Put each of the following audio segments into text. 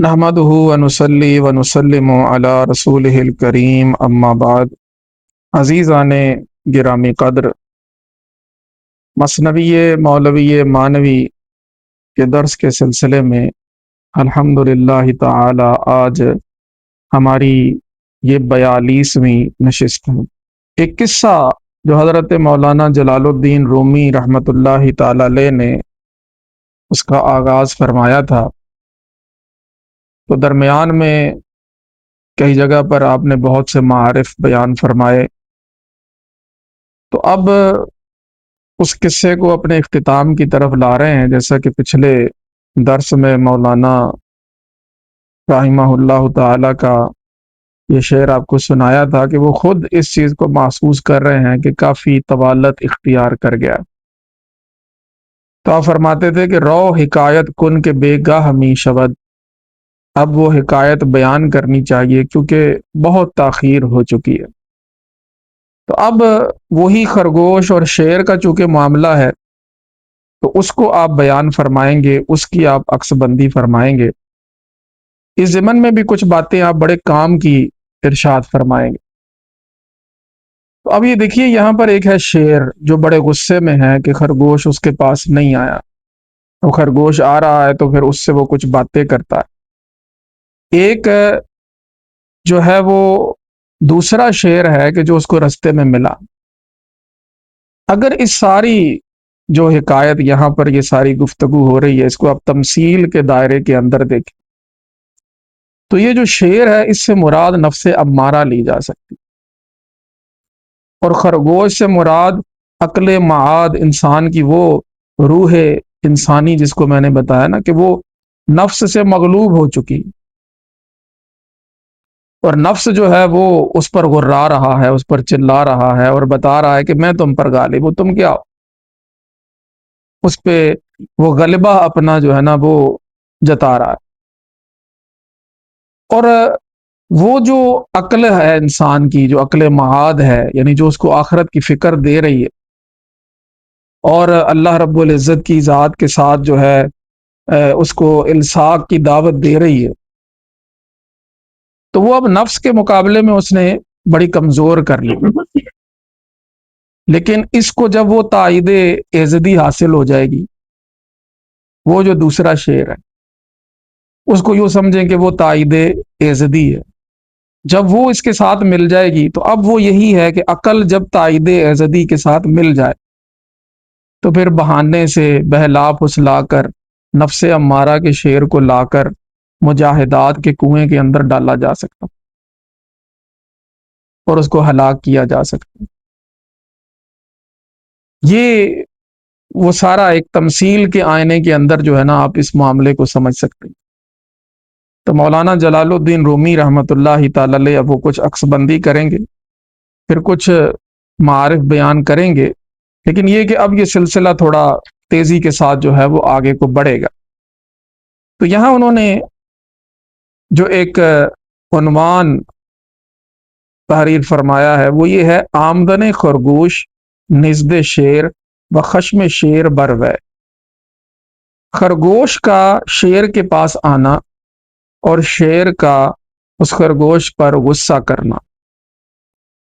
نحمده ونصلي ونسلم علی رسولہ الکریم اما بعد۔ عزیزان گرامی قدر، مثنوی مولوی مانوی کے درس کے سلسلے میں الحمدللہ تعالی آج ہماری یہ 42ویں نشست ہے۔ ایک قصہ جو حضرت مولانا جلال الدین رومی رحمۃ اللہ تعالی علیہ نے اس کا آغاز فرمایا تھا، تو درمیان میں کئی جگہ پر آپ نے بہت سے معارف بیان فرمائے، تو اب اس قصے کو اپنے اختتام کی طرف لا رہے ہیں۔ جیسا کہ پچھلے درس میں مولانا رحمہ اللہ تعالی کا یہ شعر آپ کو سنایا تھا کہ وہ خود اس چیز کو محسوس کر رہے ہیں کہ کافی طوالت اختیار کر گیا۔ تو آپ فرماتے تھے کہ رو حکایت کن کے بے گاہ می شود، اب وہ حکایت بیان کرنی چاہیے کیونکہ بہت تاخیر ہو چکی ہے۔ تو اب وہی خرگوش اور شیر کا چونکہ معاملہ ہے تو اس کو آپ بیان فرمائیں گے، اس کی آپ عکس بندی فرمائیں گے۔ اس ضمن میں بھی کچھ باتیں آپ بڑے کام کی ارشاد فرمائیں گے۔ تو اب یہ دیکھیے، یہاں پر ایک ہے شیر جو بڑے غصے میں ہے کہ خرگوش اس کے پاس نہیں آیا، وہ خرگوش آ رہا ہے تو پھر اس سے وہ کچھ باتیں کرتا ہے۔ ایک جو ہے وہ دوسرا شعر ہے کہ جو اس کو رستے میں ملا۔ اگر اس ساری جو حکایت یہاں پر یہ ساری گفتگو ہو رہی ہے، اس کو آپ تمثیل کے دائرے کے اندر دیکھیں تو یہ جو شعر ہے اس سے مراد نفس امارہ لی جا سکتی، اور خرگوش سے مراد عقل معاد، انسان کی وہ روح انسانی جس کو میں نے بتایا نا کہ وہ نفس سے مغلوب ہو چکی، اور نفس جو ہے وہ اس پر غرا رہا ہے، اس پر چلا رہا ہے اور بتا رہا ہے کہ میں تم پر غالب ہوں، تم کیا ہو؟ اس پہ وہ غلبہ اپنا جو ہے نا وہ جتا رہا ہے۔ اور وہ جو عقل ہے انسان کی، جو عقل معاد ہے، یعنی جو اس کو آخرت کی فکر دے رہی ہے اور اللہ رب العزت کی ذات کے ساتھ جو ہے اس کو الصاق کی دعوت دے رہی ہے، تو وہ اب نفس کے مقابلے میں اس نے بڑی کمزور کر لی۔ لیکن اس کو جب وہ تائید ایزدی حاصل ہو جائے گی، وہ جو دوسرا شعر ہے اس کو یوں سمجھیں کہ وہ تائید ایزدی ہے، جب وہ اس کے ساتھ مل جائے گی تو اب وہ یہی ہے کہ عقل جب تائید ایزدی کے ساتھ مل جائے تو پھر بہانے سے بہلا پھسلا کر نفس امارہ کے شعر کو لا کر مجاہدات کے کنویں کے اندر ڈالا جا سکتا اور اس کو ہلاک کیا جا سکتا۔ یہ وہ سارا ایک تمثیل کے آئینے کے اندر جو ہے نا آپ اس معاملے کو سمجھ سکتے ہیں۔ تو مولانا جلال الدین رومی رحمۃ اللہ تعالی علیہ اب وہ کچھ عکس بندی کریں گے، پھر کچھ معارف بیان کریں گے، لیکن یہ کہ اب یہ سلسلہ تھوڑا تیزی کے ساتھ جو ہے وہ آگے کو بڑھے گا۔ تو یہاں انہوں نے جو ایک عنوان تحریر فرمایا ہے وہ یہ ہے: آمدن خرگوش نزد شیر و خشم شیر بروے۔ خرگوش کا شیر کے پاس آنا اور شیر کا اس خرگوش پر غصہ کرنا۔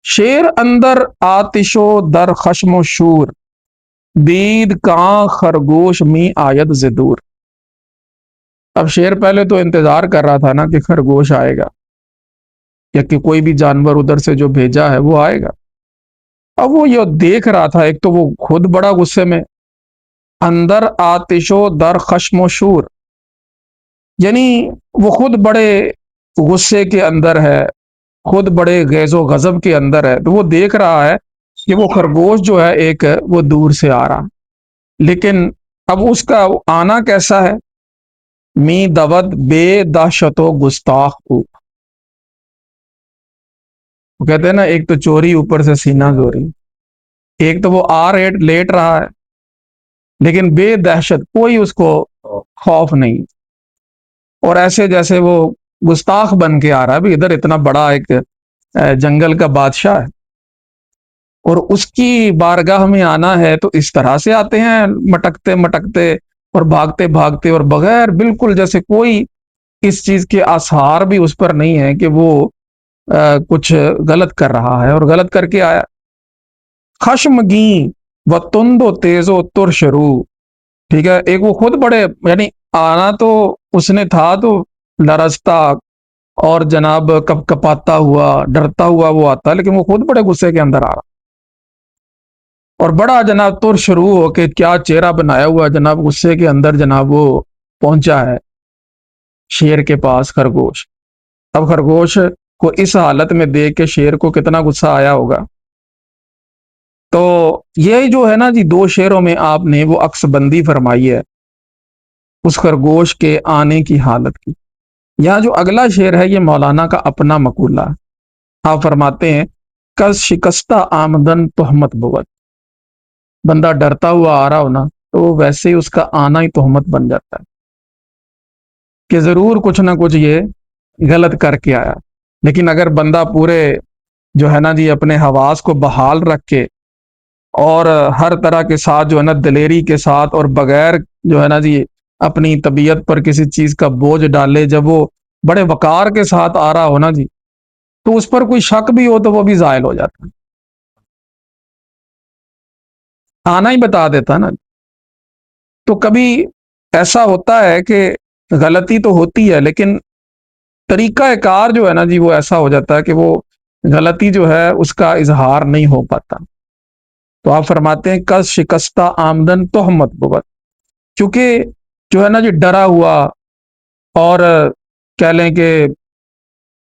شیر اندر آتش و در خشم و شور، دید کاں خرگوش می آید ز دور۔ اب شیر پہلے تو انتظار کر رہا تھا نا کہ خرگوش آئے گا یا کہ کوئی بھی جانور ادھر سے جو بھیجا ہے وہ آئے گا۔ اب وہ یہ دیکھ رہا تھا، ایک تو وہ خود بڑا غصے میں، اندر آتش و در خشم و شور، یعنی وہ خود بڑے غصے کے اندر ہے، خود بڑے غیظ و غضب کے اندر ہے، تو وہ دیکھ رہا ہے کہ وہ خرگوش جو ہے ایک وہ دور سے آ رہا، لیکن اب اس کا آنا کیسا ہے؟ می دود بے دہشت و گستاخ او، وہ کہتے ہیں نا ایک تو چوری اوپر سے سینہ زوری، ایک تو وہ لیٹ رہا ہے لیکن بے دہشت، کوئی اس کو خوف نہیں، اور ایسے جیسے وہ گستاخ بن کے آ رہا ہے بھی، ادھر اتنا بڑا ایک جنگل کا بادشاہ ہے اور اس کی بارگاہ میں آنا ہے تو اس طرح سے آتے ہیں مٹکتے مٹکتے اور بھاگتے بھاگتے اور بغیر بالکل جیسے کوئی اس چیز کے آثار بھی اس پر نہیں ہیں کہ وہ کچھ غلط کر رہا ہے اور غلط کر کے آیا. خشمگین و تند و تیز و ترشرو، ٹھیک ہے، ایک وہ خود بڑے، یعنی آنا تو اس نے تھا تو لرزتا اور جناب کپ کپاتا ہوا ڈرتا ہوا وہ آتا، لیکن وہ خود بڑے غصے کے اندر آ رہا اور بڑا جناب تر شروع ہو کے کیا چہرہ بنایا ہوا جناب غصے کے اندر جناب وہ پہنچا ہے شیر کے پاس خرگوش. اب خرگوش کو اس حالت میں دیکھ کے شیر کو کتنا غصہ آیا ہوگا. تو یہ جو ہے نا جی، دو شعروں میں آپ نے وہ عکس بندی فرمائی ہے اس خرگوش کے آنے کی حالت کی. یہاں جو اگلا شعر ہے یہ مولانا کا اپنا مقولہ ہے. آپ فرماتے ہیں کس شکستہ آمدن تہمت بود، بندہ ڈرتا ہوا آ رہا ہو نا تو ویسے ہی اس کا آنا ہی تہمت بن جاتا ہے کہ ضرور کچھ نہ کچھ یہ غلط کر کے آیا. لیکن اگر بندہ پورے جو ہے نا جی اپنے حواس کو بحال رکھ کے اور ہر طرح کے ساتھ جو ہے نا دلیری کے ساتھ اور بغیر جو ہے نا جی اپنی طبیعت پر کسی چیز کا بوجھ ڈالے، جب وہ بڑے وقار کے ساتھ آ رہا ہو نا جی، تو اس پر کوئی شک بھی ہو تو وہ بھی زائل ہو جاتا ہے، آنا ہی بتا دیتا نا. تو کبھی ایسا ہوتا ہے کہ غلطی تو ہوتی ہے لیکن طریقہ کار جو ہے نا جی وہ ایسا ہو جاتا ہے کہ وہ غلطی جو ہے اس کا اظہار نہیں ہو پاتا. تو آپ فرماتے ہیں کس شکستہ آمدن تہمت بود، چونکہ جو ہے نا جی ڈرا ہوا اور کہہ لیں کہ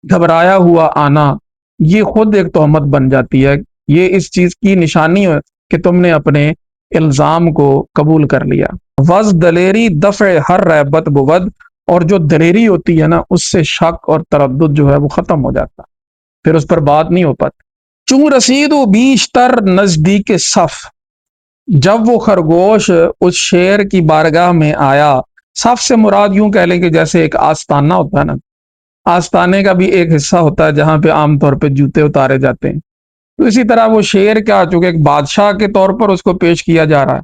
گھبرایا ہوا آنا یہ خود ایک تہمت بن جاتی ہے. یہ اس چیز کی نشانی ہے کہ تم نے اپنے الزام کو قبول کر لیا. وز دلیری دفع ہر ریبت بود، اور جو دلیری ہوتی ہے نا اس سے شک اور تردد جو ہے وہ ختم ہو جاتا، پھر اس پر بات نہیں ہو پاتی. چون رسید و بیشتر نزدیک صف، جب وہ خرگوش اس شیر کی بارگاہ میں آیا، صف سے مراد یوں کہہ لیں کہ جیسے ایک آستانہ ہوتا ہے نا، آستانے کا بھی ایک حصہ ہوتا ہے جہاں پہ عام طور پہ جوتے اتارے جاتے ہیں، تو اسی طرح وہ شیر کا چونکہ ایک بادشاہ کے طور پر اس کو پیش کیا جا رہا ہے،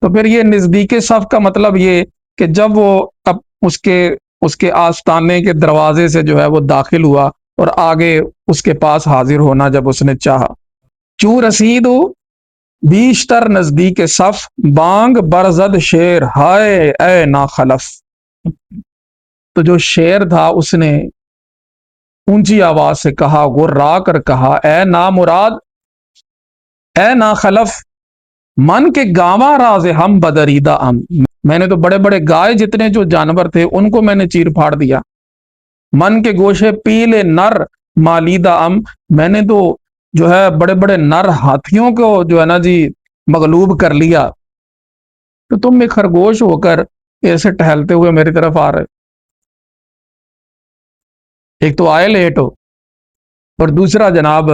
تو پھر یہ نزدیک صف کا مطلب یہ کہ جب وہ اب اس کے آستانے کے دروازے سے جو ہے وہ داخل ہوا اور آگے اس کے پاس حاضر ہونا جب اس نے چاہا. چوں رسید بیشتر نزدیک صف، بانگ برزد شیر ہائے اے ناخلف، تو جو شیر تھا اس نے اونچی آواز سے کہا، غرا کر کہا، اے نامراد، اے ناخلف، من کے گاواں راز ہم بدریدہ ام، میں نے تو بڑے بڑے گائے جتنے جو جانور تھے ان کو میں نے چیر پھاڑ دیا. من کے گوشے پیلے نر مالیدہ ام، میں نے تو جو ہے بڑے بڑے نر ہاتھیوں کو جو ہے نا جی مغلوب کر لیا، تو تم ایک خرگوش ہو کر ایسے ٹہلتے ہوئے میری طرف آ رہے، ایک تو آئے لیٹ ہو اور دوسرا جناب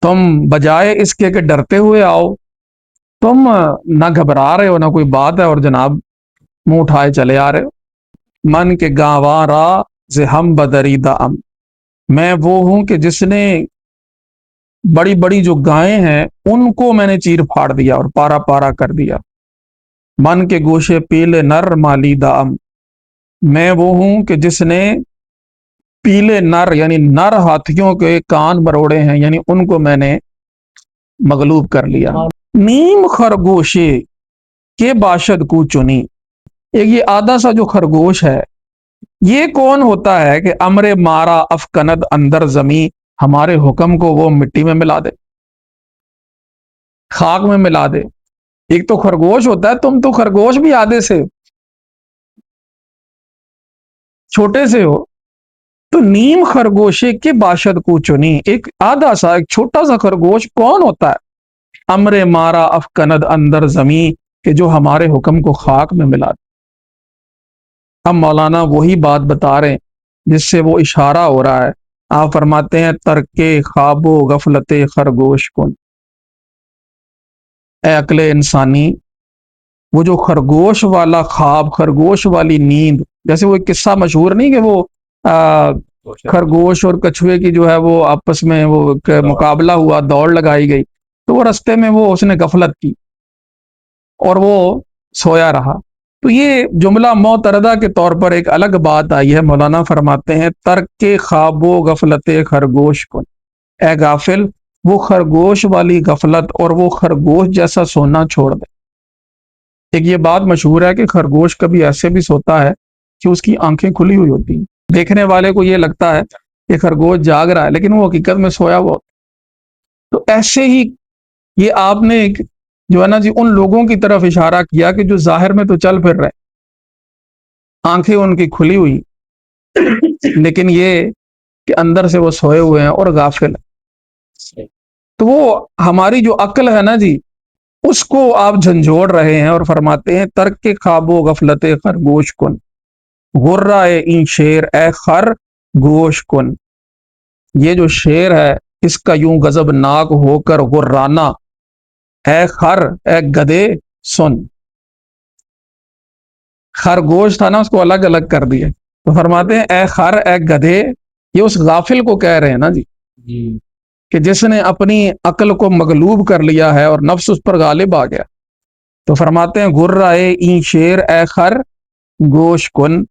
تم بجائے اس کے کہ ڈرتے ہوئے آؤ تم نہ گھبرا رہے ہو نہ کوئی بات ہے اور جناب منہ اٹھائے چلے آ رہے ہو. من کے گاواں را ز ہم بدریدہ ام، میں وہ ہوں کہ جس نے بڑی بڑی جو گائیں ہیں ان کو میں نے چیر پھاڑ دیا اور پارا پارا کر دیا. من کے گوشے پیلے نر مالیدہ ام، میں وہ ہوں کہ جس نے پیلے نر یعنی نر ہاتھیوں کے کان مروڑے ہیں، یعنی ان کو میں نے مغلوب کر لیا. نیم خرگوشے کے باشد کو چنی، ایک یہ آدھا سا جو خرگوش ہے یہ کون ہوتا ہے کہ امر مارا افکند اندر زمیں، ہمارے حکم کو وہ مٹی میں ملا دے، خاک میں ملا دے. ایک تو خرگوش ہوتا ہے، تم تو خرگوش بھی آدھے سے چھوٹے سے ہو، تو نیم خرگوشے کے باشد کو چنی، ایک آدھا سا ایک چھوٹا سا خرگوش کون ہوتا ہے امر مارا افکند اندر زمیں، کہ جو ہمارے حکم کو خاک میں ملا دے. اب مولانا وہی بات بتا رہے ہیں جس سے وہ اشارہ ہو رہا ہے. آپ فرماتے ہیں ترک خواب و غفلت خرگوش کن، اے عقل انسانی، وہ جو خرگوش والا خواب، خرگوش والی نیند، جیسے وہ ایک قصہ مشہور نہیں کہ وہ خرگوش اور کچھوے کی جو ہے وہ آپس میں وہ مقابلہ ہوا، دوڑ لگائی گئی، تو وہ رستے میں وہ اس نے غفلت کی اور وہ سویا رہا. تو یہ جملہ معترضہ کے طور پر ایک الگ بات آئی ہے. مولانا فرماتے ہیں ترک خواب و غفلت خرگوش کن، اے غافل وہ خرگوش والی غفلت اور وہ خرگوش جیسا سونا چھوڑ دے. ایک یہ بات مشہور ہے کہ خرگوش کبھی ایسے بھی سوتا ہے کہ اس کی آنکھیں کھلی ہوئی ہوتی ہیں، دیکھنے والے کو یہ لگتا ہے کہ خرگوش جاگ رہا ہے لیکن وہ حقیقت میں سویا ہوا ہوتا ہے. تو ایسے ہی یہ آپ نے ایک جو ہے نا جی ان لوگوں کی طرف اشارہ کیا کہ جو ظاہر میں تو چل پھر رہے، آنکھیں ان کی کھلی ہوئی، لیکن یہ کہ اندر سے وہ سوئے ہوئے ہیں اور غافل ہیں. تو وہ ہماری جو عقل ہے نا جی اس کو آپ جھنجھوڑ رہے ہیں اور فرماتے ہیں ترک کے خواب و غفلت خرگوش کن، غرہ این شیر اے خر گوش کن. یہ جو شیر ہے اس کا یوں غضب ناک ہو کر غرانا، اے خر اے گدے سن. خرگوش تھا نا اس کو الگ الگ کر دیا، تو فرماتے ہیں اے خر اے گدھے. یہ اس غافل کو کہہ رہے ہیں نا جی کہ جس نے اپنی عقل کو مغلوب کر لیا ہے اور نفس اس پر غالب آ گیا. تو فرماتے ہیں غرہ این شیر اے خر گوش کن.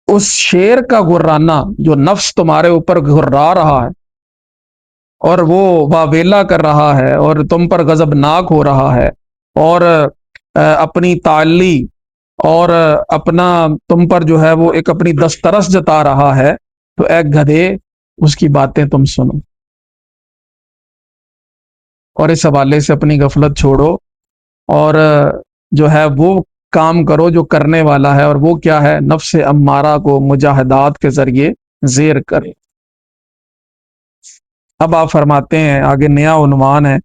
اس شیر کا غرانہ جو نفس تمہارے اوپر غرا رہا ہے اور وہ واویلا کر رہا ہے اور تم پر غضبناک ہو رہا ہے اور اپنی تعلی اور اپنا تم پر جو ہے وہ ایک اپنی دسترس جتا رہا ہے، تو اے گدھے اس کی باتیں تم سنو اور اس حوالے سے اپنی غفلت چھوڑو اور جو ہے وہ کام کرو جو کرنے والا ہے، اور وہ کیا ہے؟ نفس امارہ کو مجاہدات کے ذریعے زیر کرے. اب آپ فرماتے ہیں آگے نیا عنوان ہے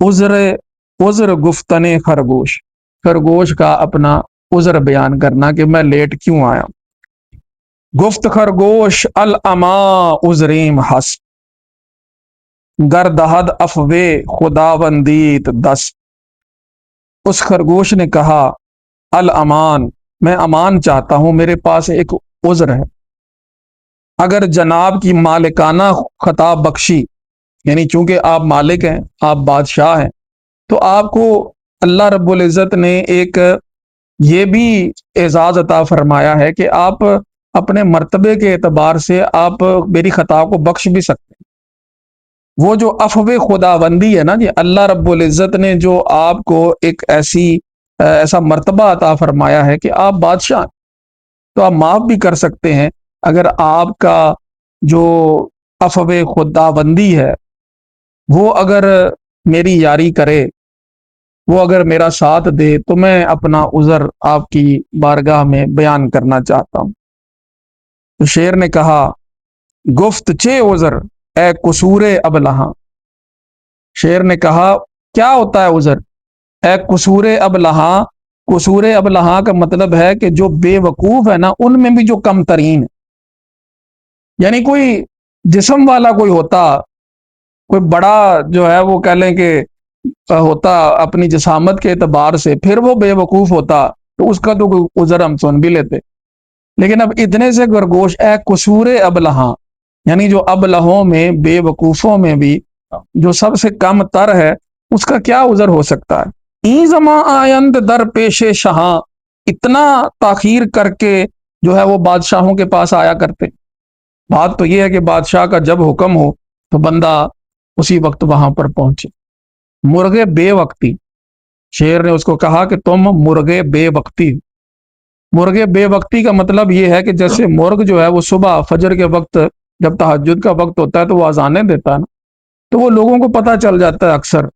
عذر گفتن خرگوش. خرگوش کا اپنا عذر بیان کرنا کہ میں لیٹ کیوں آیا. گفت خرگوش الاما عذریم ہس، گر دہد افوے خداوندیت دس. اس خرگوش نے کہا الامان، میں امان چاہتا ہوں، میرے پاس ایک عذر ہے. اگر جناب کی مالکانہ خطاب بخشی، یعنی چونکہ آپ مالک ہیں، آپ بادشاہ ہیں، تو آپ کو اللہ رب العزت نے ایک یہ بھی اعزاز عطا فرمایا ہے کہ آپ اپنے مرتبے کے اعتبار سے آپ میری خطا کو بخش بھی سکتے ہیں. وہ جو عفو خداوندی ہے نا جی، اللہ رب العزت نے جو آپ کو ایک ایسا مرتبہ عطا فرمایا ہے کہ آپ بادشاہ ہیں، تو آپ معاف بھی کر سکتے ہیں. اگر آپ کا جو عفو خداوندی ہے وہ اگر میری یاری کرے، وہ اگر میرا ساتھ دے، تو میں اپنا عذر آپ کی بارگاہ میں بیان کرنا چاہتا ہوں. تو شیر نے کہا گفت چے عذر اے قصور ابلہاں. شیر نے کہا کیا ہوتا ہے عذر؟ اے قصور ابلہاں. قصور ابلہاں کا مطلب ہے کہ جو بے وقوف ہے نا ان میں بھی جو کم ترین ہے. یعنی کوئی جسم والا کوئی ہوتا، کوئی بڑا جو ہے وہ کہہ لیں کہ ہوتا اپنی جسامت کے اعتبار سے، پھر وہ بے وقوف ہوتا تو اس کا تو کوئی عذر ہم سن بھی لیتے. لیکن اب اتنے سے خرگوش اے قصور ابلہاں، یعنی جو ابلہوں میں بے وقوفوں میں بھی جو سب سے کم تر ہے، اس کا کیا عذر ہو سکتا ہے؟ این زماں آیند در پیش شہاں، اتنا تاخیر کر کے جو ہے وہ بادشاہوں کے پاس آیا کرتے. بات تو یہ ہے کہ بادشاہ کا جب حکم ہو تو بندہ اسی وقت وہاں پر پہنچے. مرغے بے وقتی، شیر نے اس کو کہا کہ تم مرغے بے وقتی. مرغے بے وقتی کا مطلب یہ ہے کہ جیسے مرغ جو ہے وہ صبح فجر کے وقت جب تہجد کا وقت ہوتا ہے تو وہ اذانیں دیتا ہے نا، تو وہ لوگوں کو پتہ چل جاتا ہے اکثر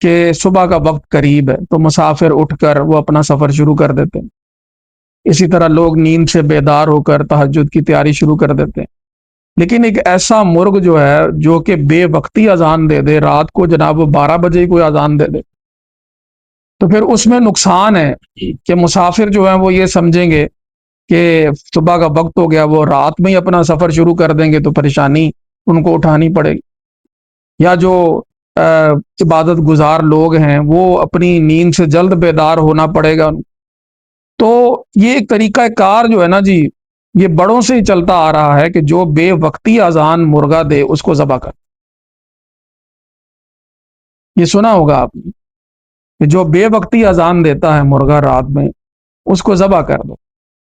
کہ صبح کا وقت قریب ہے، تو مسافر اٹھ کر وہ اپنا سفر شروع کر دیتے ہیں. اسی طرح لوگ نیند سے بیدار ہو کر تہجد کی تیاری شروع کر دیتے ہیں. لیکن ایک ایسا مرغ جو ہے جو کہ بے وقتی اذان دے دے، رات کو جناب وہ 12 بجے ہی کوئی اذان دے دے، تو پھر اس میں نقصان ہے کہ مسافر جو ہیں وہ یہ سمجھیں گے کہ صبح کا وقت ہو گیا، وہ رات میں ہی اپنا سفر شروع کر دیں گے تو پریشانی ان کو اٹھانی پڑے گی. یا جو عبادت گزار لوگ ہیں وہ اپنی نیند سے جلد بیدار ہونا پڑے گا. تو یہ ایک طریقہ کار جو ہے نا جی، یہ بڑوں سے ہی چلتا آ رہا ہے کہ جو بے وقتی اذان مرغا دے اس کو ذبح کر. یہ سنا ہوگا آپ نے کہ جو بے وقتی اذان دیتا ہے مرغا رات میں، اس کو ذبح کر دو۔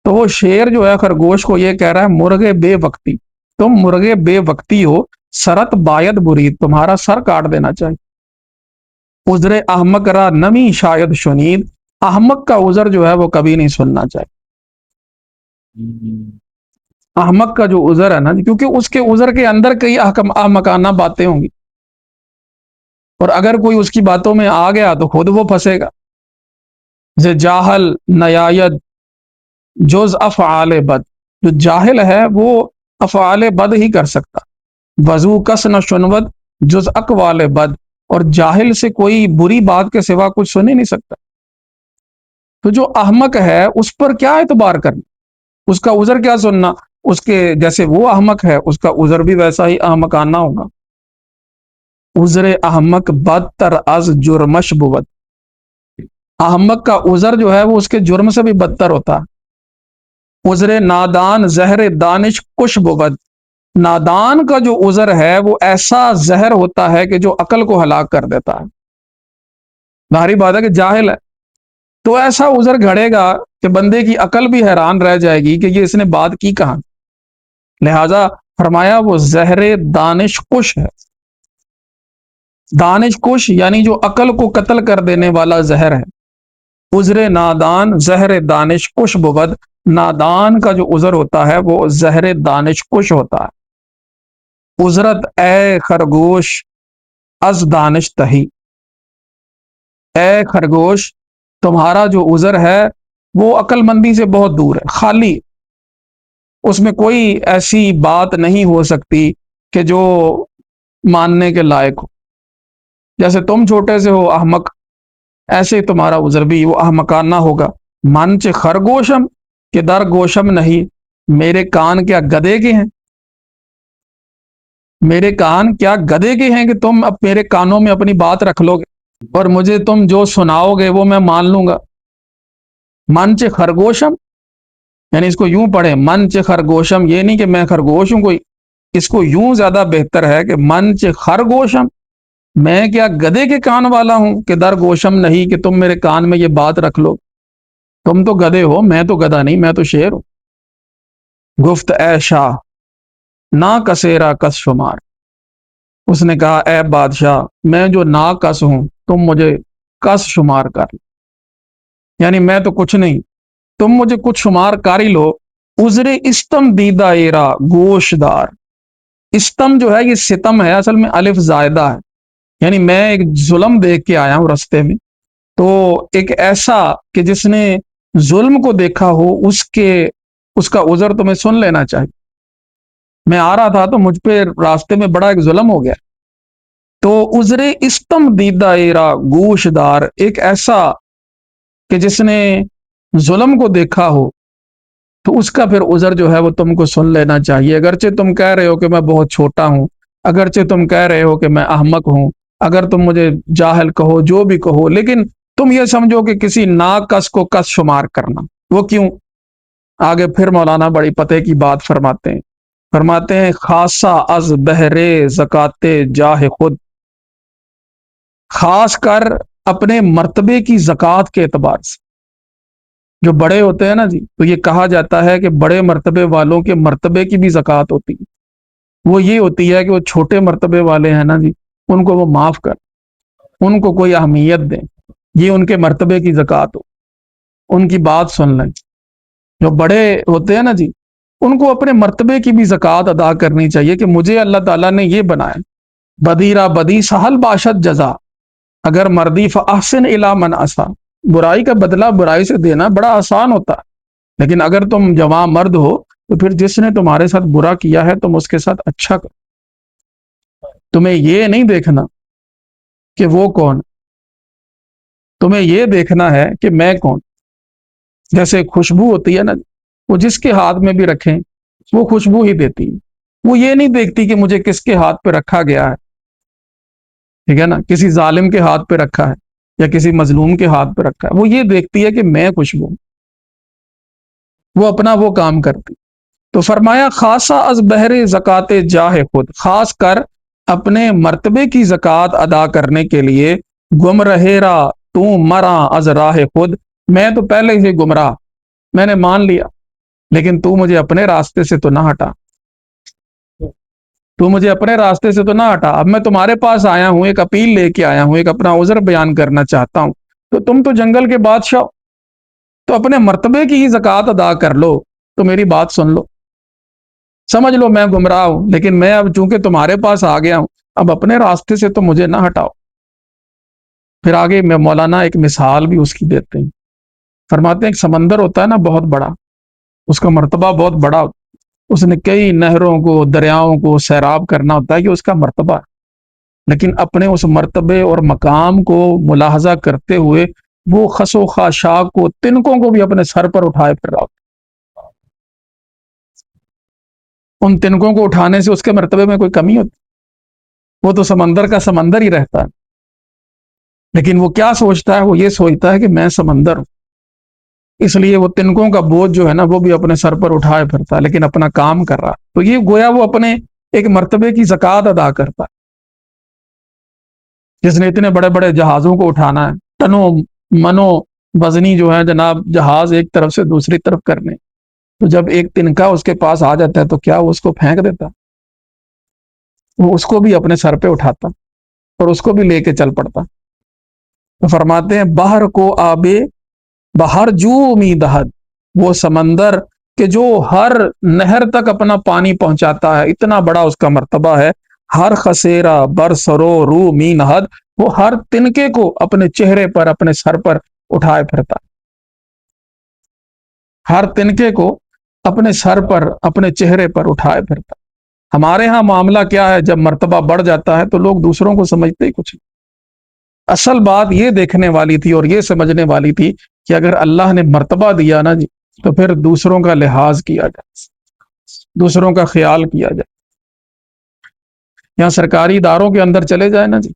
تو وہ شیر جو ہے خرگوش کو یہ کہہ رہا ہے مرغے بے وقتی، تم مرغے بے وقتی ہو، سرت باید برید، تمہارا سر کاٹ دینا چاہیے۔ عذر احمق را نمی شاید شنید، احمق کا عذر جو ہے وہ کبھی نہیں سننا چاہیے۔ احمق کا جو عذر ہے نا، کیونکہ اس کے عذر کے اندر کئی احمقانہ باتیں ہوں گی، اور اگر کوئی اس کی باتوں میں آ گیا تو خود وہ پھنسے گا۔ ز جاہل نیاید جز افعال بد، جو جاہل ہے وہ افعال بد ہی کر سکتا۔ وضو کس نہ شنود جز اقوال بد، اور جاہل سے کوئی بری بات کے سوا کچھ سن ہی نہیں سکتا۔ تو جو احمق ہے اس پر کیا اعتبار کرنا، اس کا عذر کیا سننا؟ اس کے جیسے وہ احمق ہے اس کا عذر بھی ویسا ہی احمقانہ ہوگا۔ عذر احمق بدتر از جرمش بود، احمق کا عذر جو ہے وہ اس کے جرم سے بھی بدتر ہوتا ہے۔ عذر نادان زہر دانش کش بود، نادان کا جو عذر ہے وہ ایسا زہر ہوتا ہے کہ جو عقل کو ہلاک کر دیتا ہے۔ ظاہری بات ہے کہ جاہل ہے تو ایسا عذر گھڑے گا کہ بندے کی عقل بھی حیران رہ جائے گی کہ یہ اس نے بات کی کہاں۔ لہذا فرمایا وہ زہر دانش کش ہے، دانش کش یعنی جو عقل کو قتل کر دینے والا زہر ہے۔ عذر نادان زہر دانش کش بود، نادان کا جو عذر ہوتا ہے وہ زہر دانش کش ہوتا ہے۔ عذرت اے خرگوش از دانش تہی، اے خرگوش تمہارا جو عذر ہے وہ عقل مندی سے بہت دور ہے، خالی، اس میں کوئی ایسی بات نہیں ہو سکتی کہ جو ماننے کے لائق ہو۔ جیسے تم چھوٹے سے ہو احمق، ایسے ہی تمہارا عذر بھی وہ احمقانہ ہوگا۔ منچ خرگوشم کہ در گوشم نہیں، میرے کان کیا گدے کے ہیں، میرے کان کیا گدے کے ہیں کہ تم اب میرے کانوں میں اپنی بات رکھ لو گے اور مجھے تم جو سناؤ گے وہ میں مان لوں گا۔ منچ خرگوشم یعنی اس کو یوں پڑھیں، منچ خرگوشم، یہ نہیں کہ میں خرگوش ہوں کوئی، اس کو یوں زیادہ بہتر ہے کہ منچ خرگوشم، میں کیا گدے کے کان والا ہوں کہ در گوشم نہیں، کہ تم میرے کان میں یہ بات رکھ لو، تم تو گدے ہو، میں تو گدا نہیں، میں تو شیر ہوں۔ گفت اے شاہ نا کسیرا کس شمار، اس نے کہا اے بادشاہ میں جو نا کس ہوں تم مجھے کس شمار کر لو، یعنی میں تو کچھ نہیں، تم مجھے کچھ شمار کر ہی لو۔ عذر استم دیدہ ایرا گوش دار، استم جو ہے یہ ستم ہے، اصل میں الف زائدہ ہے، یعنی میں ایک ظلم دیکھ کے آیا ہوں رستے میں، تو ایک ایسا کہ جس نے ظلم کو دیکھا ہو اس کا عذر تمہیں سن لینا چاہیے۔ میں آ رہا تھا تو مجھ پہ راستے میں بڑا ایک ظلم ہو گیا، تو عذر استم دیدہ ایرا گوش دار، ایک ایسا کہ جس نے ظلم کو دیکھا ہو تو اس کا پھر عذر جو ہے وہ تم کو سن لینا چاہیے۔ اگرچہ تم کہہ رہے ہو کہ میں بہت چھوٹا ہوں، اگرچہ تم کہہ رہے ہو کہ میں احمق ہوں، اگر تم مجھے جاہل کہو جو بھی کہو، لیکن تم یہ سمجھو کہ کسی ناکس کو کس شمار کرنا، وہ کیوں؟ آگے پھر مولانا بڑی پتے کی بات فرماتے ہیں خاصا از بہرے زکات جاہ خود، خاص کر اپنے مرتبے کی زکوٰۃ کے اعتبار سے۔ جو بڑے ہوتے ہیں نا جی، تو یہ کہا جاتا ہے کہ بڑے مرتبے والوں کے مرتبے کی بھی زکوٰۃ ہوتی ہے، وہ یہ ہوتی ہے کہ وہ چھوٹے مرتبے والے ہیں نا جی، ان کو وہ معاف کر، ان کو کوئی اہمیت دیں، یہ ان کے مرتبے کی زکوٰۃ ہو، ان کی بات سن لیں۔ جو بڑے ہوتے ہیں نا جی، ان کو اپنے مرتبے کی بھی زکوٰۃ ادا کرنی چاہیے کہ مجھے اللہ تعالیٰ نے یہ بنایا، بدیرا بدی سہل باشد جزا، اگر مردی فاحسن الی من اسا، برائی کا بدلہ برائی سے دینا بڑا آسان ہوتا ہے، لیکن اگر تم جواں مرد ہو تو پھر جس نے تمہارے ساتھ برا کیا ہے تم اس کے ساتھ اچھا کرو۔ تمہیں یہ نہیں دیکھنا کہ وہ کون، تمہیں یہ دیکھنا ہے کہ میں کون۔ جیسے خوشبو ہوتی ہے نا، وہ جس کے ہاتھ میں بھی رکھیں وہ خوشبو ہی دیتی ہے، وہ یہ نہیں دیکھتی کہ مجھے کس کے ہاتھ پہ رکھا گیا ہے، ٹھیک ہے نا، کسی ظالم کے ہاتھ پہ رکھا ہے یا کسی مظلوم کے ہاتھ پہ رکھا ہے، وہ یہ دیکھتی ہے کہ میں خوشبو ہوں، وہ اپنا وہ کام کرتی۔ تو فرمایا خاصا از بہر زکات جاہ خود، خاص کر اپنے مرتبے کی زکوٰۃ ادا کرنے کے لیے گم رہے را تو مرا از راہ خود، میں تو پہلے ہی گمراہ، میں نے مان لیا، لیکن تو مجھے اپنے راستے سے تو نہ ہٹا، تو مجھے اپنے راستے سے تو نہ ہٹا۔ اب میں تمہارے پاس آیا ہوں، ایک اپیل لے کے آیا ہوں، ایک اپنا عذر بیان کرنا چاہتا ہوں، تو تم تو جنگل کے بادشاہ ہو، تو اپنے مرتبے کی ہی زکوٰۃ ادا کر لو، تو میری بات سن لو، سمجھ لو میں گمراہ ہوں، لیکن میں اب چونکہ تمہارے پاس آ گیا ہوں، اب اپنے راستے سے تو مجھے نہ ہٹاؤ۔ پھر آگے میں مولانا ایک مثال بھی اس کی دیتے ہیں، فرماتے ہیں ایک سمندر ہوتا ہے نا بہت بڑا، اس کا مرتبہ بہت بڑا ہوتا ہے، اس نے کئی نہروں کو خدریاؤں کو سیراب کرنا ہوتا ہے، یہ اس کا مرتبہ ہے، لیکن اپنے اس مرتبے اور مقام کو ملاحظہ کرتے ہوئے وہ خس و خاشاک کو، تنکوں کو بھی اپنے سر پر اٹھائے پھر رہا ہوتا ہے۔ ان تنکوں کو اٹھانے سے اس کے مرتبے میں کوئی کمی ہوتی؟ وہ تو سمندر کا سمندر ہی رہتا ہے، لیکن وہ کیا سوچتا ہے؟ وہ یہ سوچتا ہے کہ میں سمندر ہوں، اس لیے وہ تنکوں کا بوجھ جو ہے نا وہ بھی اپنے سر پر اٹھائے پھرتا ہے، لیکن اپنا کام کر رہا، تو یہ گویا وہ اپنے ایک مرتبے کی زکوٰۃ ادا کرتا ہے۔ جس نے اتنے بڑے بڑے جہازوں کو اٹھانا ہے، ٹنوں منوں وزنی جو ہے جناب جہاز ایک طرف سے دوسری طرف کرنے، تو جب ایک تنکا اس کے پاس آ جاتا ہے تو کیا وہ اس کو پھینک دیتا؟ وہ اس کو بھی اپنے سر پہ اٹھاتا اور اس کو بھی لے کے چل پڑتا۔ تو فرماتے ہیں باہر کو آبے بہر جو امیدہد، وہ سمندر کہ جو ہر نہر تک اپنا پانی پہنچاتا ہے، اتنا بڑا اس کا مرتبہ ہے، ہر خسیرا بر سرو رو مین حد، وہ ہر تنکے کو اپنے چہرے پر اپنے سر پر اٹھائے پھرتا، ہر تنکے کو اپنے سر پر اپنے چہرے پر اٹھائے پھرتا۔ ہمارے ہاں معاملہ کیا ہے، جب مرتبہ بڑھ جاتا ہے تو لوگ دوسروں کو سمجھتے ہی کچھ نہیں۔ اصل بات یہ دیکھنے والی تھی اور یہ سمجھنے والی تھی کہ اگر اللہ نے مرتبہ دیا نا جی، تو پھر دوسروں کا لحاظ کیا جائے، دوسروں کا خیال کیا جائے۔ یہاں سرکاری اداروں کے اندر چلے جائیں نا جی،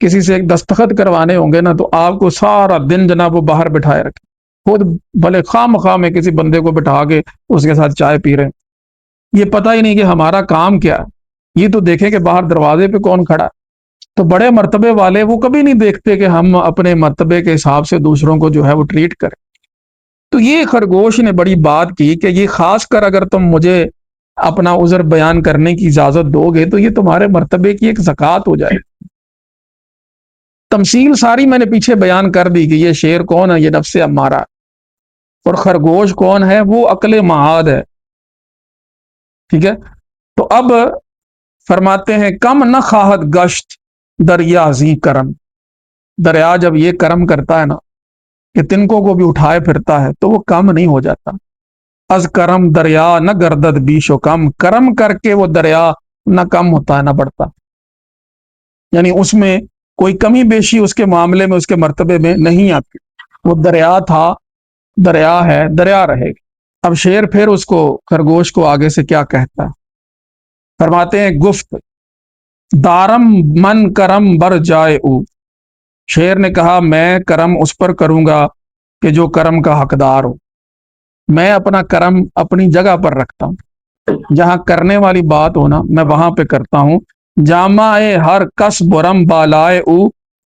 کسی سے ایک دستخط کروانے ہوں گے نا تو آپ کو سارا دن جناب وہ باہر بٹھائے رکھے، خود بھلے خواہ مخواہ میں کسی بندے کو بٹھا کے اس کے ساتھ چائے پی رہے ہیں، یہ پتہ ہی نہیں کہ ہمارا کام کیا ہے، یہ تو دیکھیں کہ باہر دروازے پہ کون کھڑا ہے۔ تو بڑے مرتبے والے وہ کبھی نہیں دیکھتے کہ ہم اپنے مرتبے کے حساب سے دوسروں کو جو ہے وہ ٹریٹ کریں۔ تو یہ خرگوش نے بڑی بات کی کہ یہ خاص کر اگر تم مجھے اپنا عذر بیان کرنے کی اجازت دو گے تو یہ تمہارے مرتبے کی ایک زکوٰۃ ہو جائے۔ تمثیل ساری میں نے پیچھے بیان کر دی کہ یہ شیر کون ہے، یہ نفس امارہ، اور خرگوش کون ہے، وہ عقل معاد ہے، ٹھیک ہے۔ تو اب فرماتے ہیں کم نہ خواہد گشت دریا زی کرم، دریا جب یہ کرم کرتا ہے نا کہ تنکوں کو بھی اٹھائے پھرتا ہے تو وہ کم نہیں ہو جاتا۔ از کرم دریا نہ گردد بیش و کم، کرم کر کے وہ دریا نہ کم ہوتا ہے نہ بڑھتا، یعنی اس میں کوئی کمی بیشی اس کے معاملے میں اس کے مرتبے میں نہیں آتی، وہ دریا تھا، دریا ہے، دریا رہے گا۔ اب شیر پھر اس کو خرگوش کو آگے سے کیا کہتا ہے، فرماتے ہیں گفت دارم من کرم بر جائے او، شیر نے کہا میں کرم اس پر کروں گا کہ جو کرم کا حقدار ہو، میں اپنا کرم اپنی جگہ پر رکھتا ہوں، جہاں کرنے والی بات ہو نا میں وہاں پہ کرتا ہوں۔ جامع ہر کس برم بالائے او،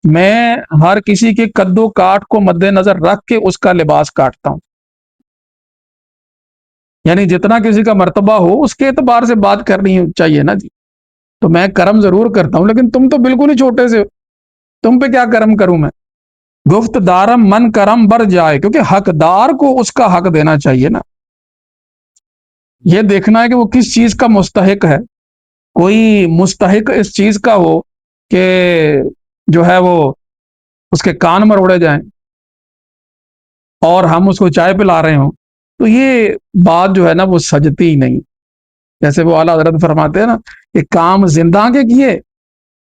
میں ہر کسی کے قد و کاٹ کو مد نظر رکھ کے اس کا لباس کاٹتا ہوں، یعنی جتنا کسی کا مرتبہ ہو اس کے اعتبار سے بات کرنی چاہیے نا جی۔ تو میں کرم ضرور کرتا ہوں، لیکن تم تو بالکل ہی چھوٹے سے ہو، تم پہ کیا کرم کروں میں۔ گفت دارم من کرم بر جائے، کیونکہ حقدار کو اس کا حق دینا چاہیے نا، یہ دیکھنا ہے کہ وہ کس چیز کا مستحق ہے۔ کوئی مستحق اس چیز کا ہو کہ جو ہے وہ اس کے کان مروڑے جائیں اور ہم اس کو چائے پلا رہے ہوں، تو یہ بات جو ہے نا وہ سجتی ہی نہیں۔ جیسے وہ اعلیٰ حضرت فرماتے ہیں نا کہ کام زندہ کے کیے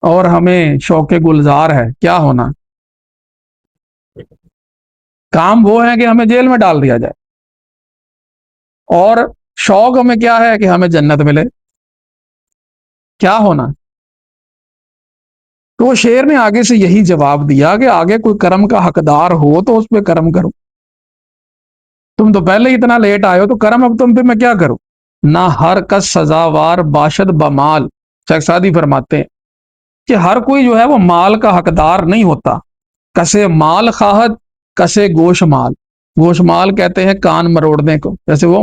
اور ہمیں شوق گلزار ہے، کیا ہونا؟ کام وہ ہے کہ ہمیں جیل میں ڈال دیا جائے، اور شوق ہمیں کیا ہے کہ ہمیں جنت ملے، کیا ہونا؟ تو شیر نے آگے سے یہی جواب دیا کہ آگے کوئی کرم کا حقدار ہو تو اس پہ کرم کرو، تم تو پہلے ہی اتنا لیٹ آئے ہو تو کرم اب تم پہ میں کیا کروں؟ نہ ہر کس سزاوار باشد بمال، شیخ سعدی فرماتے ہیں کہ ہر کوئی جو ہے وہ مال کا حقدار نہیں ہوتا، کسے مال خواہد کسے گوش مال، گوشمال کہتے ہیں کان مروڑنے کو، جیسے وہ